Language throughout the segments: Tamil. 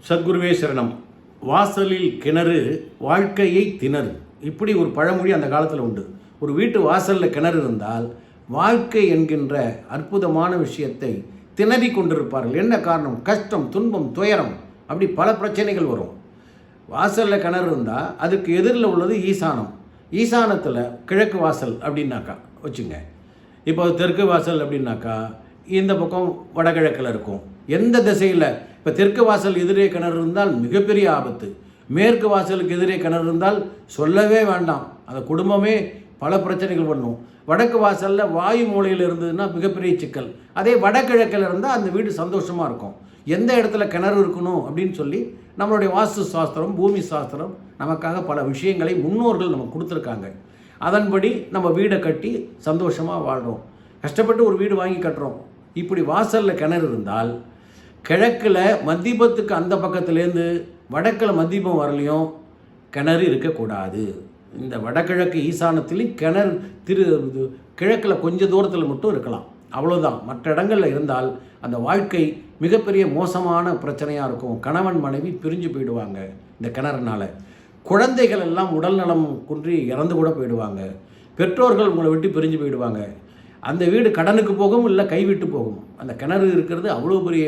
சத்குருவே சரணம். வாசலில் கிணறு வாழ்க்கையை திணறு, இப்படி ஒரு பழமொழி அந்த காலத்தில் உண்டு. ஒரு வீட்டு வாசலில் கிணறு இருந்தால் வாழ்க்கை என்கின்ற அற்புதமான விஷயத்தை திணறி கொண்டிருப்பார்கள். என்ன காரணம்? கஷ்டம், துன்பம், துயரம், அப்படி பல பிரச்சனைகள் வரும். வாசலில் கிணறு இருந்தால் அதுக்கு எதிரில் உள்ளது ஈசானம். ஈசானத்தில் கிழக்கு வாசல் அப்படின்னாக்கா வச்சுங்க. இப்போ தெற்கு வாசல் அப்படின்னாக்கா இந்த பக்கம் வடகிழக்கில் இருக்கும். எந்த திசையில்? இப்போ தெற்கு வாசல் எதிரே கிணறு இருந்தால் மிகப்பெரிய ஆபத்து. மேற்கு வாசலுக்கு எதிரே கிணறு இருந்தால் சொல்லவே வேண்டாம், அந்த குடும்பமே பல பிரச்சனைகள் பண்ணும். வடக்கு வாசலில் வாயு மூலையில் இருந்ததுன்னா மிகப்பெரிய சிக்கல். அதே வடகிழக்கில் இருந்தால் அந்த வீடு சந்தோஷமாக இருக்கும். எந்த இடத்துல கிணறு இருக்கணும் அப்படின்னு சொல்லி நம்மளுடைய வாஸ்து சாஸ்திரம், பூமி சாஸ்திரம் நமக்காக பல விஷயங்களை முன்னோர்கள் நமக்கு கொடுத்துருக்காங்க. அதன்படி நம்ம வீடை கட்டி சந்தோஷமாக வாழ்கிறோம். கஷ்டப்பட்டு ஒரு வீடு வாங்கி கட்டுறோம். இப்படி வாசலில் கிணறு இருந்தால் கிழக்கில் மத்தியபத்துக்கு அந்த பக்கத்துலேருந்து வடக்கில் மத்தியபம் வரலையும் கிணறு இருக்கக்கூடாது. இந்த வடகிழக்கு ஈசானத்திலையும் கிணறு கிழக்கில் கொஞ்சம் தூரத்தில் மட்டும் இருக்கலாம், அவ்வளோதான். மற்ற இடங்களில் இருந்தால் அந்த வாழ்க்கை மிகப்பெரிய மோசமான பிரச்சனையாக இருக்கும். கணவன் மனைவி பிரிஞ்சு போயிடுவாங்க இந்த கிணறுனால. குழந்தைகள் எல்லாம் உடல் நலம் குன்றி இறந்து கூட போயிடுவாங்க. பெற்றோர்கள் உங்களை விட்டு பிரிஞ்சு போயிடுவாங்க. அந்த வீடு கடனுக்கு போகும், இல்லை கைவிட்டு போகும். அந்த கிணறு இருக்கிறது அவ்வளோ பெரிய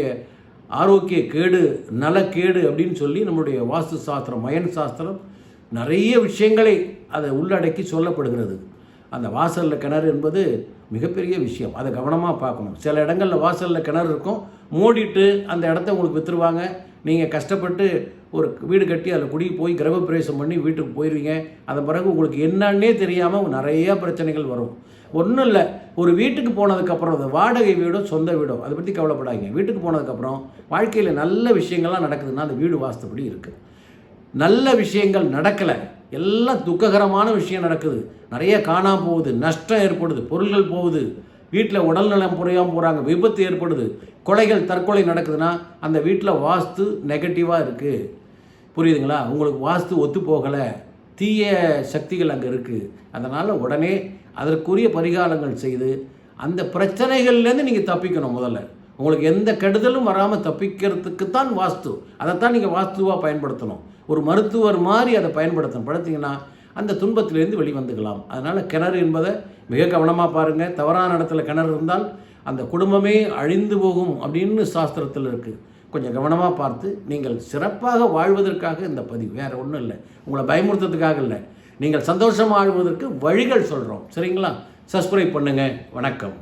ஆரோக்கிய கேடு, நலக்கேடு அப்படின்னு சொல்லி நம்முடைய வாஸ்து சாஸ்திரம், மயன் சாஸ்திரம் நிறைய விஷயங்களை அதை உள்ளடக்கி சொல்லப்படுகிறது. அந்த வாசலில் கிணறு என்பது மிகப்பெரிய விஷயம். அதை கவனமாக பார்க்கணும். சில இடங்களில் வாசலில் கிணறு இருக்கும், மூடிட்டு அந்த இடத்த உங்களுக்கு விற்றுருவாங்க. நீங்கள் கஷ்டப்பட்டு ஒரு வீடு கட்டி அதில் குடி போய் கிரகப்பிரவேசம் பண்ணி வீட்டுக்கு போயிடுவீங்க. அதன் பிறகு உங்களுக்கு என்னன்னே தெரியாமல் நிறையா பிரச்சனைகள் வரும். ஒன்றும் இல்லை, ஒரு வீட்டுக்கு போனதுக்கப்புறம் அது வாடகை வீடோ சொந்த வீடோ அதை பற்றி கவலைப்படாதீங்க. வீட்டுக்கு போனதுக்கப்புறம் வாழ்க்கையில் நல்ல விஷயங்கள்லாம் நடக்குதுன்னா அந்த வீடு வாஸ்துப்படி இருக்குது. நல்ல விஷயங்கள் நடக்கலை, எல்லாம் துக்ககரமான விஷயம் நடக்குது. நிறைய காணாமல் போகுது, நஷ்டம் ஏற்படுது, பொருள்கள் போகுது, வீட்டில் உடல்நலம் குறையாமல் போகிறாங்க, விபத்து ஏற்படுது, கொலைகள், தற்கொலை நடக்குதுன்னா அந்த வீட்டில் வாஸ்து நெகட்டிவாக இருக்குது. புரியுதுங்களா? உங்களுக்கு வாஸ்து ஒத்து போகலை, தீய சக்திகள் அங்கே இருக்குது. அதனால் உடனே அதற்குரிய பரிகாரங்கள் செய்து அந்த பிரச்சனைகள்லேருந்து நீங்கள் தப்பிக்கணும். முதல்ல உங்களுக்கு எந்த கெடுதலும் வராமல் தப்பிக்கிறதுக்கு தான் வாஸ்து. அதைத்தான் நீங்கள் வாஸ்துவாக பயன்படுத்தணும். ஒரு மருத்துவர் மாதிரி அதை பயன்படுத்தணும். படுத்திங்கன்னா அந்த துன்பத்திலேருந்து வெளிவந்துக்கலாம். அதனால் கிணறு என்பதை மிக கவனமாக பாருங்கள். தவறான இடத்துல கிணறு இருந்தால் அந்த குடும்பமே அழிந்து போகும் அப்படின்னு சாஸ்திரத்தில் இருக்குது. கொஞ்சம் கவனமாக பார்த்து நீங்கள் சிறப்பாக வாழ்வதற்காக இந்த பதிவு, வேறு ஒன்றும் இல்லை, உங்களை பயமுறுத்துறதுக்காக இல்லை. நீங்கள் சந்தோஷமாக வாழ்வதற்கு வழிகள் சொல்கிறோம். சரிங்களா? சப்ஸ்கிரைப் பண்ணுங்கள். வணக்கம்.